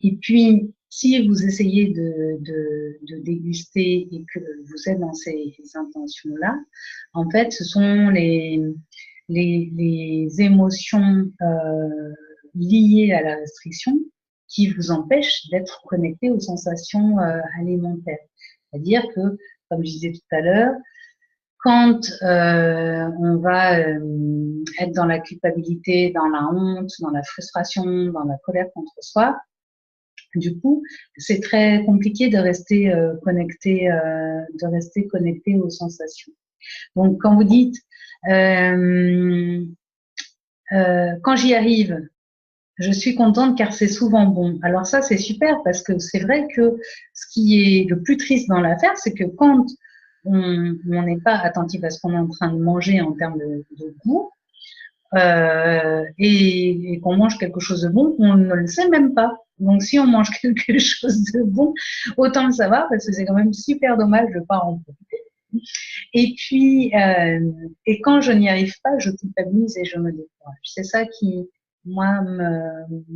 Et puis, si vous essayez de déguster et que vous êtes dans ces intentions-là, en fait, ce sont les émotions liées à la restriction qui vous empêchent d'être connecté aux sensations alimentaires. C'est-à-dire que, comme je disais tout à l'heure, quand on va être dans la culpabilité, dans la honte, dans la frustration, dans la colère contre soi, Du coup, c'est très compliqué de rester connecté aux sensations. Donc, quand vous dites quand j'y arrive, je suis contente car c'est souvent bon. Alors ça, c'est super parce que c'est vrai que ce qui est le plus triste dans l'affaire, c'est que quand on n'est pas attentif à ce qu'on est en train de manger en termes de goût, et qu'on mange quelque chose de bon, on ne le sait même pas. Donc, si on mange quelque chose de bon, autant le savoir parce que c'est quand même super dommage de ne pas en profiter. Et puis, et quand je n'y arrive pas, je culpabilise et je me décourage. C'est ça qui, moi,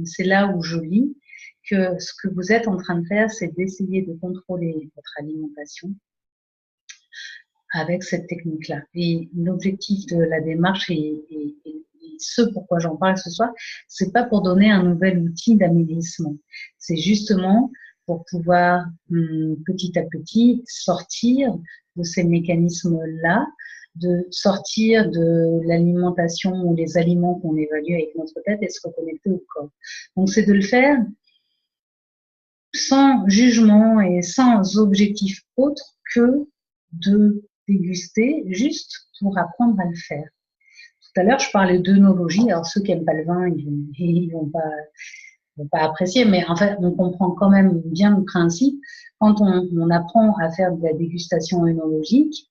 c'est là où je lis que ce que vous êtes en train de faire, c'est d'essayer de contrôler votre alimentation avec cette technique-là. Et l'objectif de la démarche et ce pourquoi j'en parle ce soir, c'est pas pour donner un nouvel outil d'amélissement. C'est justement pour pouvoir petit à petit sortir de ces mécanismes-là, de sortir de l'alimentation ou les aliments qu'on évalue avec notre tête et se reconnecter au corps. Donc c'est de le faire sans jugement et sans objectif autre que de déguster, juste pour apprendre à le faire. Tout à l'heure, je parlais d'œnologie. Alors, ceux qui n'aiment pas le vin, ils vont pas apprécier, mais en fait, on comprend quand même bien le principe. Quand on apprend à faire de la dégustation œnologique,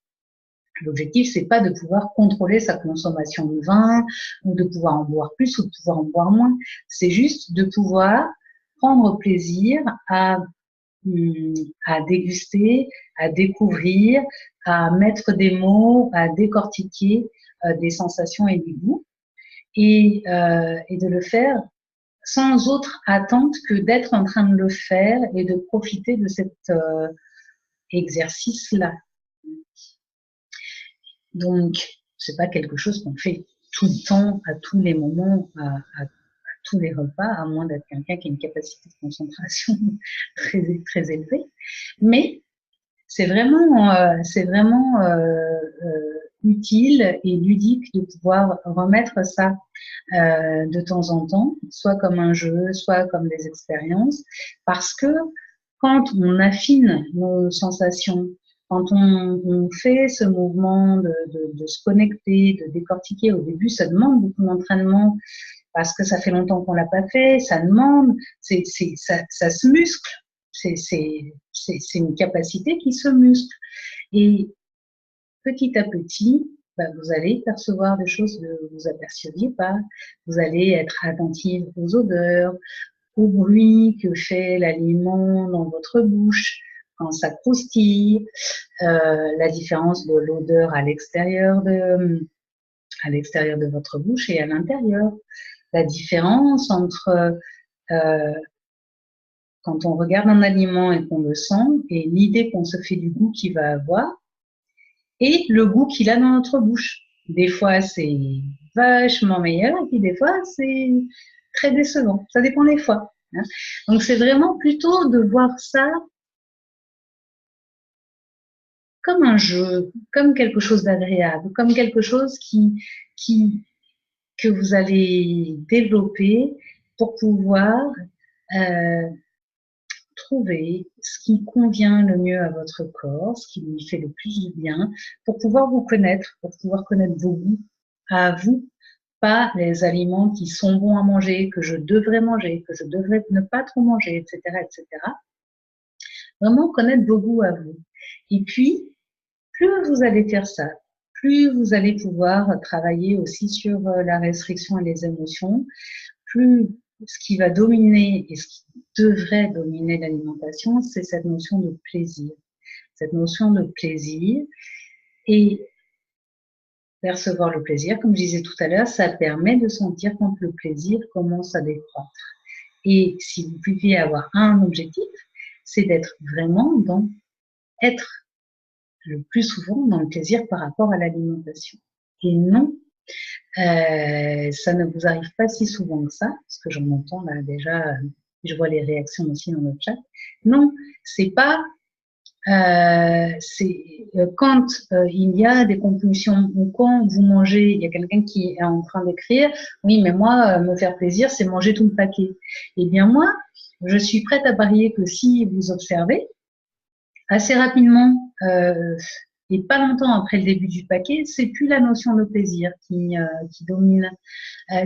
l'objectif, c'est pas de pouvoir contrôler sa consommation de vin, ou de pouvoir en boire plus, ou de pouvoir en boire moins. C'est juste de pouvoir prendre plaisir à déguster, à découvrir, à mettre des mots, à décortiquer des sensations et des goûts, et de le faire sans autre attente que d'être en train de le faire et de profiter de cet exercice-là. Donc, c'est pas quelque chose qu'on fait tout le temps, à tous les moments, à tous les repas, à moins d'être quelqu'un qui a une capacité de concentration très, très élevée. Mais c'est vraiment utile et ludique de pouvoir remettre ça de temps en temps, soit comme un jeu, soit comme des expériences, parce que quand on affine nos sensations, quand on fait ce mouvement de se connecter, de décortiquer, au début, ça demande beaucoup d'entraînement parce que ça fait longtemps qu'on l'a pas fait, ça demande, ça se muscle, c'est une capacité qui se muscle. Et petit à petit, vous allez percevoir des choses que vous aperceviez pas, vous allez être attentive aux odeurs, au bruit que fait l'aliment dans votre bouche quand ça croustille, la différence de l'odeur à l'extérieur de votre bouche et à l'intérieur, la différence entre quand on regarde un aliment et qu'on le sent et l'idée qu'on se fait du goût qu'il va avoir et le goût qu'il a dans notre bouche. Des fois, c'est vachement meilleur et puis des fois, c'est très décevant. Ça dépend des fois. Hein. Donc, c'est vraiment plutôt de voir ça comme un jeu, comme quelque chose d'agréable, comme quelque chose que vous allez développer pour pouvoir trouver ce qui convient le mieux à votre corps, ce qui lui fait le plus de bien, pour pouvoir vous connaître, pour pouvoir connaître vos goûts à vous, pas les aliments qui sont bons à manger, que je devrais manger, que je devrais ne pas trop manger, etc., etc. Vraiment connaître vos goûts à vous. Et puis, plus vous allez faire ça, plus vous allez pouvoir travailler aussi sur la restriction et les émotions, plus ce qui va dominer et ce qui devrait dominer l'alimentation, c'est cette notion de plaisir. Cette notion de plaisir et percevoir le plaisir, comme je disais tout à l'heure, ça permet de sentir quand le plaisir commence à décroître. Et si vous pouviez avoir un objectif, c'est d'être vraiment être le plus souvent dans le plaisir par rapport à l'alimentation. Et non, ça ne vous arrive pas si souvent que ça, parce que j'en entends là déjà, je vois les réactions aussi dans le chat. Non, c'est pas, quand il y a des compulsions ou quand vous mangez, il y a quelqu'un qui est en train d'écrire, oui, mais moi, me faire plaisir, c'est manger tout le paquet. Eh bien moi, je suis prête à parier que si vous observez, assez rapidement, et pas longtemps après le début du paquet, c'est plus la notion de plaisir qui domine.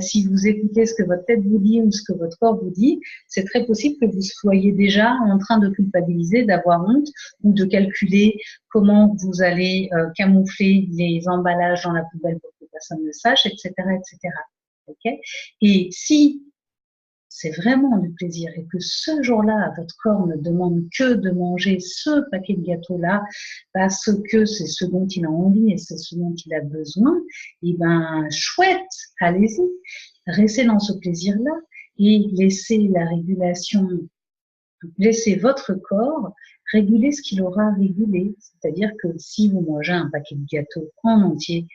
Si vous écoutez ce que votre tête vous dit ou ce que votre corps vous dit, c'est très possible que vous soyez déjà en train de culpabiliser, d'avoir honte ou de calculer comment vous allez camoufler les emballages dans la poubelle pour que personne ne sache, etc., etc. Okay. Et si c'est vraiment du plaisir et que ce jour-là, votre corps ne demande que de manger ce paquet de gâteaux-là parce que c'est ce dont il a envie et c'est ce dont il a besoin, et ben chouette, allez-y, restez dans ce plaisir-là et laissez la régulation, laissez votre corps réguler ce qu'il aura régulé. C'est-à-dire que si vous mangez un paquet de gâteaux en entier,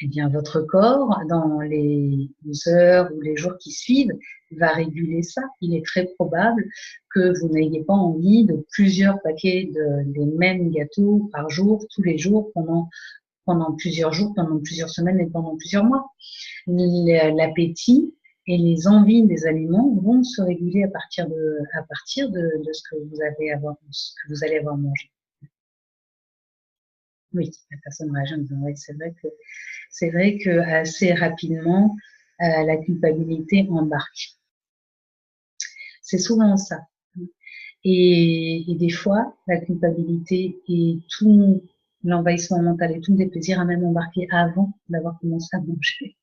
eh bien, votre corps, dans les heures ou les jours qui suivent, va réguler ça. Il est très probable que vous n'ayez pas envie de plusieurs paquets des mêmes gâteaux par jour, tous les jours, pendant plusieurs jours, pendant plusieurs semaines et pendant plusieurs mois. L'appétit et les envies des aliments vont se réguler à partir de ce que vous allez avoir mangé. Oui, la personne réagit en disant oui, c'est vrai que assez rapidement la culpabilité embarque. C'est souvent ça. Et des fois, la culpabilité et tout l'envahissement mental et tout des plaisirs a même embarqué avant d'avoir commencé à manger.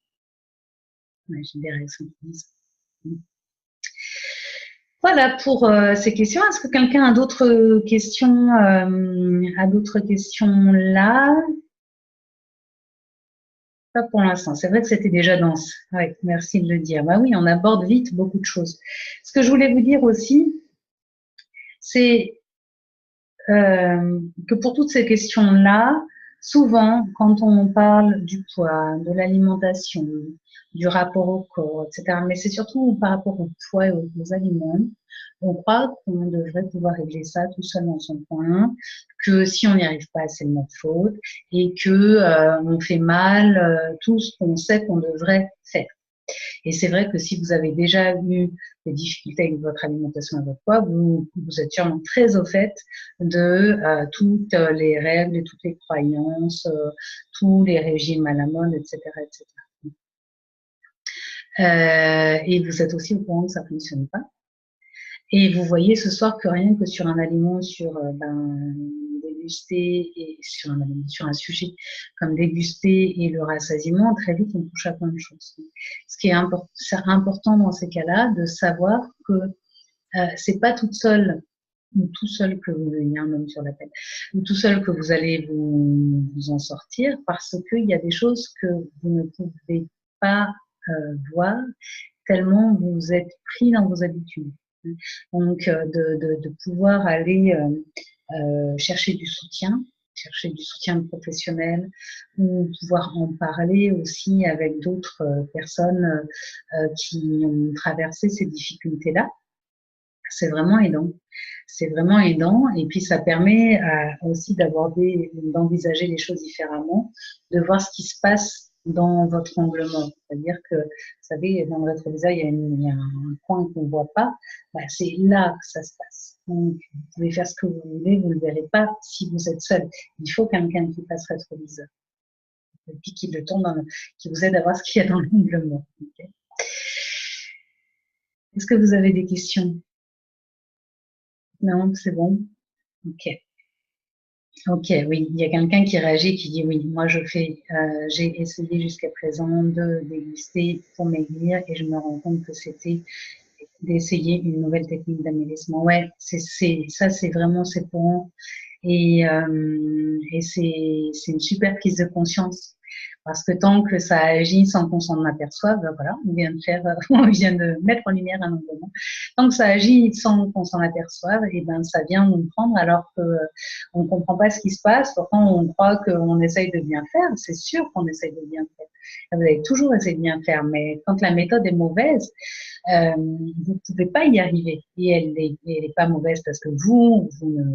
Ouais, j'ai des réactions qui disent. Voilà pour ces questions. Est-ce que quelqu'un a d'autres questions là? Pas pour l'instant. C'est vrai que c'était déjà dense. Oui, merci de le dire. Bah oui, on aborde vite beaucoup de choses. Ce que je voulais vous dire aussi, c'est que pour toutes ces questions-là, souvent, quand on parle du poids, de l'alimentation, du rapport au corps, etc., mais c'est surtout par rapport au poids et aux aliments, on croit qu'on devrait pouvoir régler ça tout seul dans son coin, que si on n'y arrive pas, c'est de notre faute, et que on fait mal tout ce qu'on sait qu'on devrait faire. Et c'est vrai que si vous avez déjà eu des difficultés avec votre alimentation et votre poids, vous êtes sûrement très au fait de toutes les règles et toutes les croyances, tous les régimes à la mode, etc., etc. Et vous êtes aussi au courant que ça ne fonctionne pas. Et vous voyez ce soir que rien que sur un aliment, sur déguster et sur un sujet comme déguster et le rassasiement, très vite on touche à plein de choses. Ce qui est important dans ces cas-là, de savoir que c'est pas toute seule ou tout seul que vous venez un homme sur l'appel, ou tout seul que vous allez vous en sortir, parce qu'il y a des choses que vous ne pouvez pas voir tellement vous êtes pris dans vos habitudes. Donc, de pouvoir aller chercher du soutien professionnel, ou pouvoir en parler aussi avec d'autres personnes qui ont traversé ces difficultés-là. C'est vraiment aidant. C'est vraiment aidant, et puis ça permet aussi d'envisager les choses différemment, de voir ce qui se passe dans votre angle mort. C'est-à-dire que, vous savez, dans le rétroviseur, il y a un coin qu'on ne voit pas. Bah, c'est là que ça se passe. Donc, vous pouvez faire ce que vous voulez, vous ne le verrez pas si vous êtes seul. Il faut quelqu'un qui passe rétroviseur, et puis qui le tourne, qui vous aide à voir ce qu'il y a dans l'angle mort. Okay. Est-ce que vous avez des questions? Non, c'est bon. Ok. Ok, oui, il y a quelqu'un qui réagit, qui dit oui, moi j'ai essayé jusqu'à présent de déguster pour maigrir et je me rends compte que c'était d'essayer une nouvelle technique d'amaigrissement. Ouais, ça c'est vraiment c'est pour et c'est une super prise de conscience. Parce que tant que ça agit sans qu'on s'en aperçoive, ben voilà, on vient de mettre en lumière un engagement. Tant que ça agit sans qu'on s'en aperçoive, et ben ça vient nous prendre alors que on comprend pas ce qui se passe. Pourtant, on croit qu'on essaye de bien faire. C'est sûr qu'on essaye de bien faire. Vous allez toujours essayer de bien faire, mais quand la méthode est mauvaise, vous ne pouvez pas y arriver. Et elle est pas mauvaise parce que vous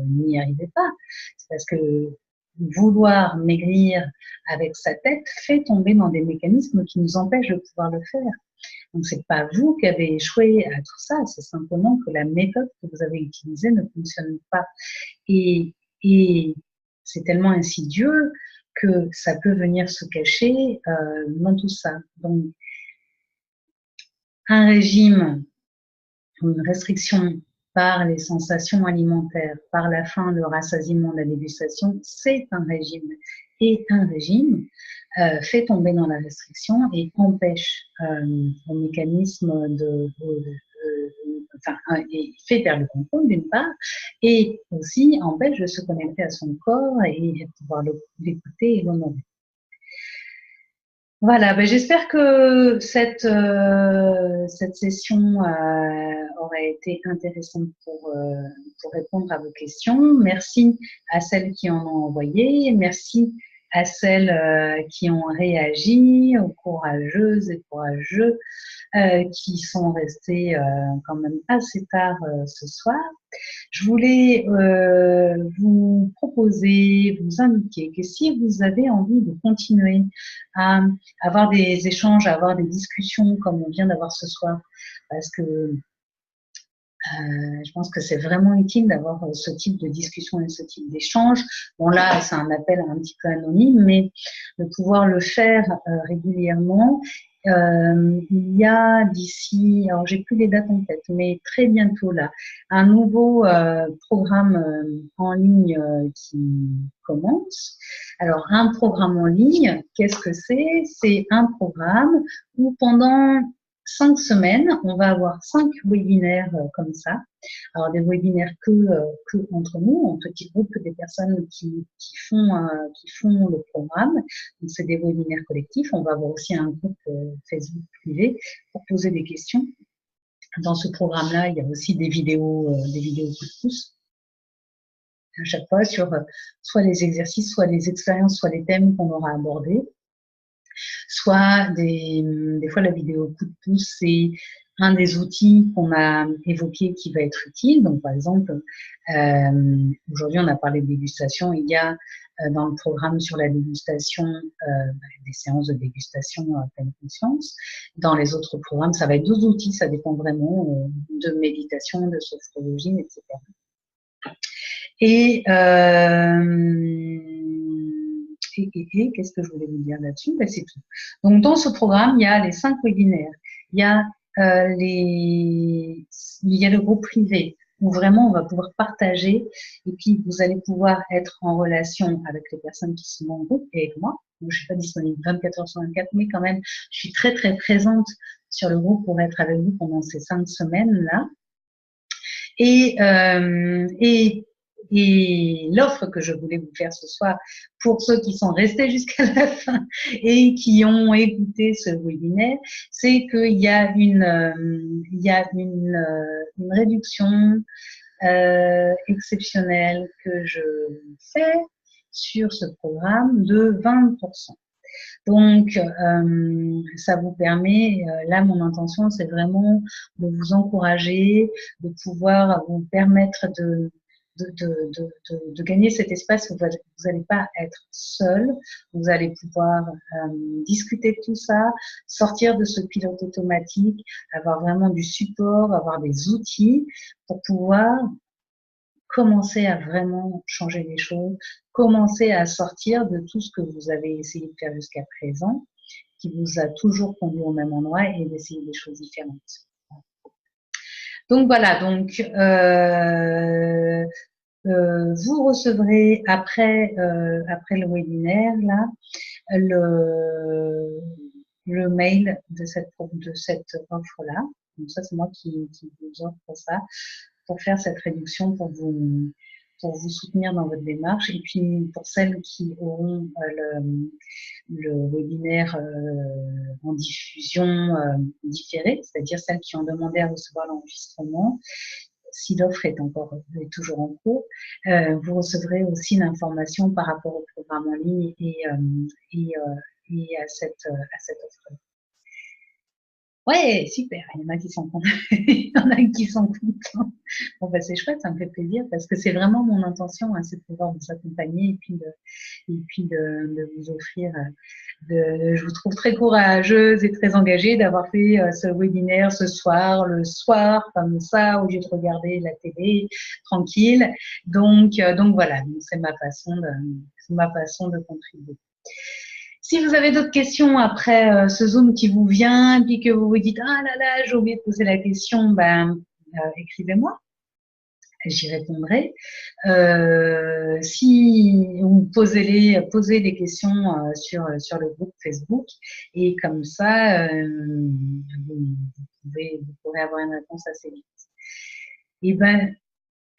n'y arrivez pas. C'est parce que vouloir maigrir avec sa tête fait tomber dans des mécanismes qui nous empêchent de pouvoir le faire. Donc, c'est pas vous qui avez échoué à tout ça, c'est simplement que la méthode que vous avez utilisée ne fonctionne pas. Et, et c'est tellement insidieux que ça peut venir se cacher dans tout ça. Donc, un régime, une restriction par les sensations alimentaires, par la faim, le rassasiement, la dégustation, c'est un régime. Et un régime fait tomber dans la restriction et empêche le mécanisme enfin, et fait perdre le contrôle d'une part, et aussi empêche de se connecter à son corps et de pouvoir l'écouter et l'honorer. Voilà, ben j'espère que cette session aurait été intéressante pour répondre à vos questions. Merci à celles qui en ont envoyé, merci à celles qui ont réagi, aux courageuses et courageux qui sont restés quand même assez tard ce soir. Je voulais vous proposer, vous indiquer que si vous avez envie de continuer à avoir des échanges, à avoir des discussions comme on vient d'avoir ce soir, parce que je pense que c'est vraiment utile d'avoir ce type de discussion et ce type d'échange. Bon là, c'est un appel un petit peu anonyme, mais de pouvoir le faire régulièrement. Il y a d'ici, alors j'ai plus les dates en tête, mais très bientôt là, un nouveau programme en ligne qui commence. Alors un programme en ligne, qu'est-ce que c'est? C'est un programme où pendant 5 semaines, on va avoir 5 webinaires comme ça. Alors des webinaires que entre nous, en petit groupe, des personnes qui font le programme. Donc c'est des webinaires collectifs. On va avoir aussi un groupe Facebook privé pour poser des questions. Dans ce programme-là, il y a aussi des vidéos coup de pouce à chaque fois sur soit les exercices, soit les expériences, soit les thèmes qu'on aura abordés. Soit des fois la vidéo coup de pouce, c'est un des outils qu'on a évoqué qui va être utile. Donc par exemple, aujourd'hui on a parlé de dégustation, il y a dans le programme sur la dégustation des séances de dégustation à pleine conscience. Dans les autres programmes, ça va être d'autres outils, ça dépend vraiment de méditation, de sophrologie, etc. Et qu'est-ce que je voulais vous dire là-dessus? Ben, c'est tout. Donc, dans ce programme, il y a les 5 webinaires. Il y a il y a le groupe privé où vraiment on va pouvoir partager et puis vous allez pouvoir être en relation avec les personnes qui sont dans le groupe et avec moi. Donc, je suis pas disponible 24 heures sur 24, mais quand même, je suis très, très présente sur le groupe pour être avec vous pendant ces 5 semaines-là. Et l'offre que je voulais vous faire ce soir, pour ceux qui sont restés jusqu'à la fin et qui ont écouté ce webinaire, c'est qu'il y a une réduction exceptionnelle que je fais sur ce programme de 20%. Donc, ça vous permet, là, mon intention, c'est vraiment de vous encourager, de pouvoir vous permettre de gagner cet espace où vous n'allez pas être seul, vous allez pouvoir discuter de tout ça, sortir de ce pilote automatique, avoir vraiment du support, avoir des outils pour pouvoir commencer à vraiment changer les choses, commencer à sortir de tout ce que vous avez essayé de faire jusqu'à présent, qui vous a toujours conduit au même endroit et d'essayer des choses différentes. Donc voilà, donc vous recevrez après le webinaire là le mail de cette offre là. Donc ça c'est moi qui vous offre ça pour faire cette réduction pour vous soutenir dans votre démarche. Et puis pour celles qui auront le webinaire en diffusion différée, c'est-à-dire celles qui ont demandé à recevoir l'enregistrement, si l'offre est toujours en cours, vous recevrez aussi l'information par rapport au programme en ligne et à cette offre. Ouais, super, il y en a qui sont contents. Il y en a qui sont contents. Bon, bah, c'est chouette, ça me fait plaisir parce que c'est vraiment mon intention, hein, c'est de pouvoir vous accompagner et puis de vous offrir. Je vous trouve très courageuse et très engagée d'avoir fait ce webinaire ce soir, le soir, comme ça, au lieu de regarder la télé tranquille. Donc voilà, c'est ma façon de contribuer. Si vous avez d'autres questions après ce Zoom qui vous vient, puis que vous vous dites ah là là, j'ai oublié de poser la question, ben écrivez-moi, j'y répondrai. Si vous posez des questions sur le groupe Facebook et comme ça vous pourrez avoir une réponse assez vite. Et ben,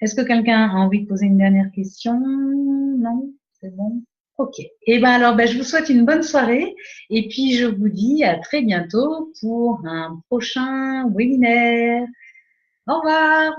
est-ce que quelqu'un a envie de poser une dernière question? Non, c'est bon. Ok. Et ben alors, ben, je vous souhaite une bonne soirée et puis je vous dis à très bientôt pour un prochain webinaire. Au revoir.